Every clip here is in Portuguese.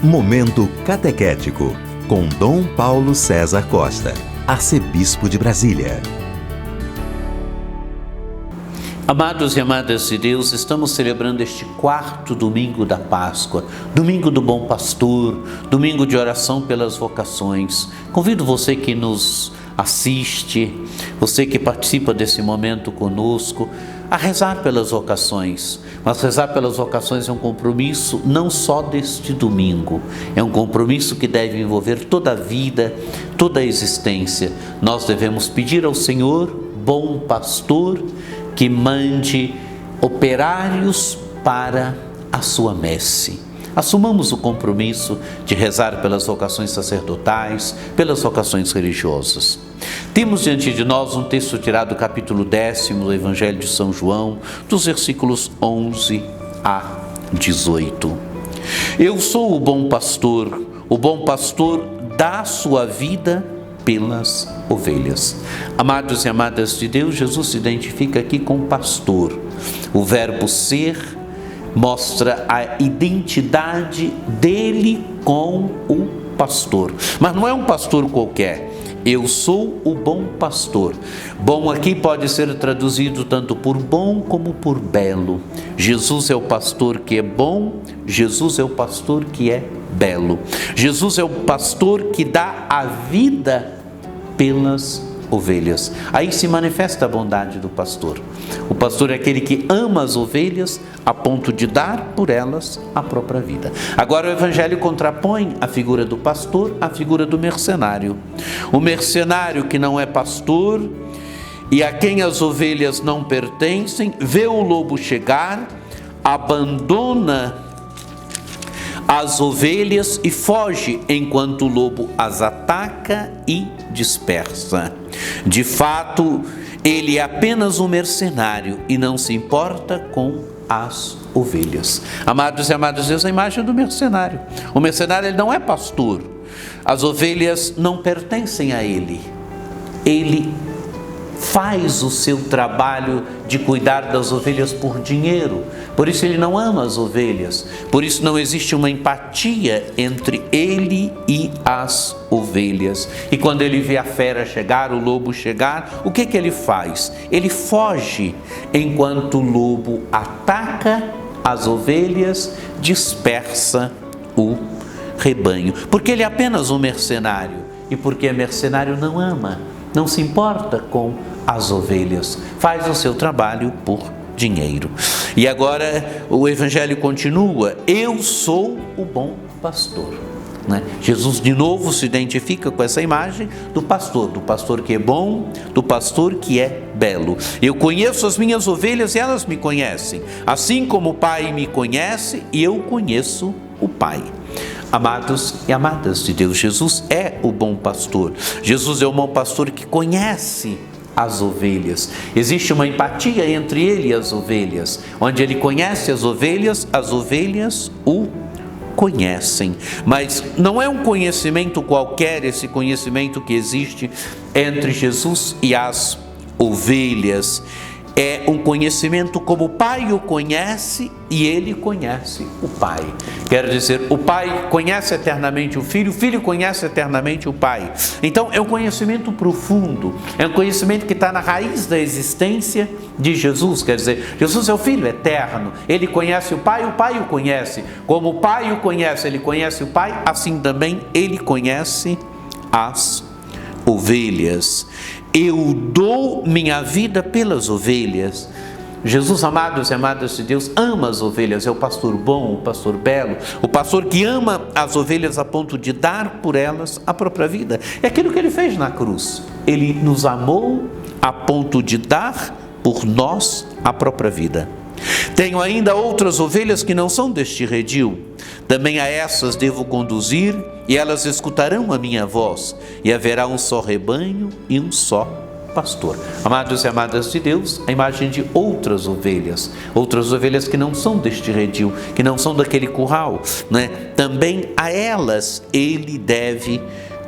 Momento Catequético, com Dom Paulo César Costa, arcebispo de Brasília. Amados e amadas de Deus, estamos celebrando este quarto domingo da Páscoa, domingo do Bom Pastor, domingo de oração pelas vocações. Convido você que nos assiste, você que participa desse momento conosco, a rezar pelas vocações. Mas rezar pelas vocações é um compromisso não só deste domingo, é um compromisso que deve envolver toda a vida, toda a existência. Nós devemos pedir ao Senhor, bom pastor, que mande operários para a sua messe. Assumamos o compromisso de rezar pelas vocações sacerdotais, pelas vocações religiosas. Temos diante de nós um texto tirado do capítulo 10 do Evangelho de São João, dos versículos 11 a 18. Eu sou o bom pastor dá sua vida pelas ovelhas. Amados e amadas de Deus, Jesus se identifica aqui com pastor. O verbo ser mostra a identidade dele com o pastor. Mas não é um pastor qualquer. Eu sou o bom pastor. Bom aqui pode ser traduzido tanto por bom como por belo. Jesus é o pastor que é bom, Jesus é o pastor que é belo. Jesus é o pastor que dá a vida pelas ovelhas. Aí se manifesta a bondade do pastor. O pastor é aquele que ama as ovelhas a ponto de dar por elas a própria vida. Agora o Evangelho contrapõe a figura do pastor à figura do mercenário. O mercenário que não é pastor e a quem as ovelhas não pertencem, vê o lobo chegar, abandona as ovelhas e foge enquanto o lobo as ataca e dispersa. De fato, ele é apenas um mercenário e não se importa com as ovelhas. Amados e amadas de Deus, a imagem do mercenário. O mercenário ele não é pastor. As ovelhas não pertencem a ele. Ele faz o seu trabalho de cuidar das ovelhas por dinheiro. Por isso ele não ama as ovelhas. Por isso não existe uma empatia entre ele e as ovelhas. E quando ele vê a fera chegar, o lobo chegar, o que ele faz? Ele foge enquanto o lobo ataca as ovelhas, dispersa o rebanho. Porque ele é apenas um mercenário. E porque é mercenário não ama, não se importa com as ovelhas, faz o seu trabalho por dinheiro. E agora o Evangelho continua, eu sou o bom pastor. Jesus de novo se identifica com essa imagem do pastor que é bom, do pastor que é belo. Eu conheço as minhas ovelhas e elas me conhecem, assim como o Pai me conhece e eu conheço o Pai. Amados e amadas de Deus, Jesus é o bom pastor. Jesus é o bom pastor que conhece as ovelhas. Existe uma empatia entre ele e as ovelhas. Onde ele conhece as ovelhas o conhecem. Mas não é um conhecimento qualquer esse conhecimento que existe entre Jesus e as ovelhas. É um conhecimento como o Pai o conhece e ele conhece o Pai. Quer dizer, o Pai conhece eternamente o Filho conhece eternamente o Pai. Então é um conhecimento profundo, é um conhecimento que está na raiz da existência de Jesus. Quer dizer, Jesus é o Filho eterno, ele conhece o Pai o conhece. Como o Pai o conhece, ele conhece o Pai, assim também ele conhece as ovelhas. Eu dou minha vida pelas ovelhas. Jesus, amados e amadas de Deus, ama as ovelhas, é o pastor bom, o pastor belo, o pastor que ama as ovelhas a ponto de dar por elas a própria vida. É aquilo que ele fez na cruz. Ele nos amou a ponto de dar por nós a própria vida. Tenho ainda outras ovelhas que não são deste redil. Também a essas devo conduzir e elas escutarão a minha voz e haverá um só rebanho e um só pastor. Amados e amadas de Deus, a imagem de outras ovelhas que não são deste redil, que não são daquele curral, Também a elas ele deve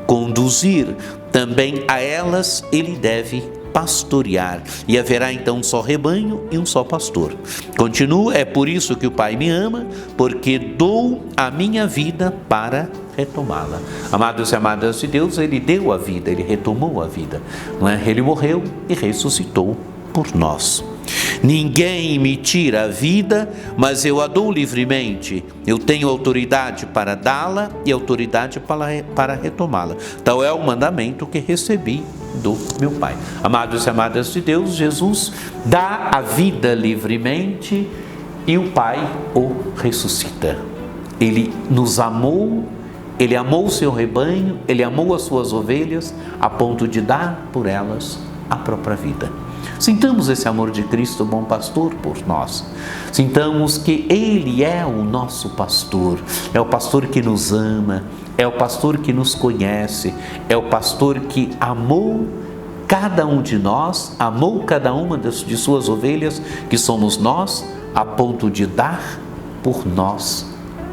conduzir, também a elas ele deve pastorear, e haverá então um só rebanho e um só pastor. Continua: é por isso que o Pai me ama, porque dou a minha vida para retomá-la. Amados e amadas de Deus, Ele deu a vida, Ele retomou a vida, não é? Ele morreu e ressuscitou por nós. Ninguém me tira a vida, mas eu a dou livremente. Eu tenho autoridade para dá-la e autoridade para retomá-la. Tal é o mandamento que recebi do meu Pai. Amados e amadas de Deus, Jesus dá a vida livremente e o Pai o ressuscita. Ele nos amou, Ele amou o seu rebanho, Ele amou as suas ovelhas, a ponto de dar por elas a própria vida. Sintamos esse amor de Cristo, bom pastor, por nós. Sintamos que Ele é o nosso pastor, é o pastor que nos ama, é o pastor que nos conhece, é o pastor que amou cada um de nós, amou cada uma de suas ovelhas, que somos nós, a ponto de dar por nós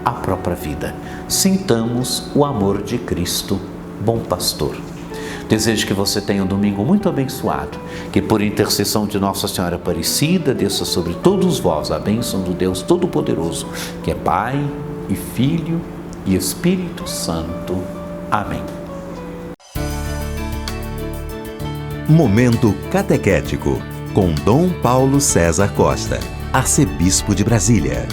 a própria vida. Sintamos o amor de Cristo, bom pastor. Desejo que você tenha um domingo muito abençoado, que por intercessão de Nossa Senhora Aparecida desça sobre todos vós a bênção do Deus Todo-Poderoso, que é Pai e Filho e Espírito Santo. Amém. Momento catequético com Dom Paulo César Costa, arcebispo de Brasília.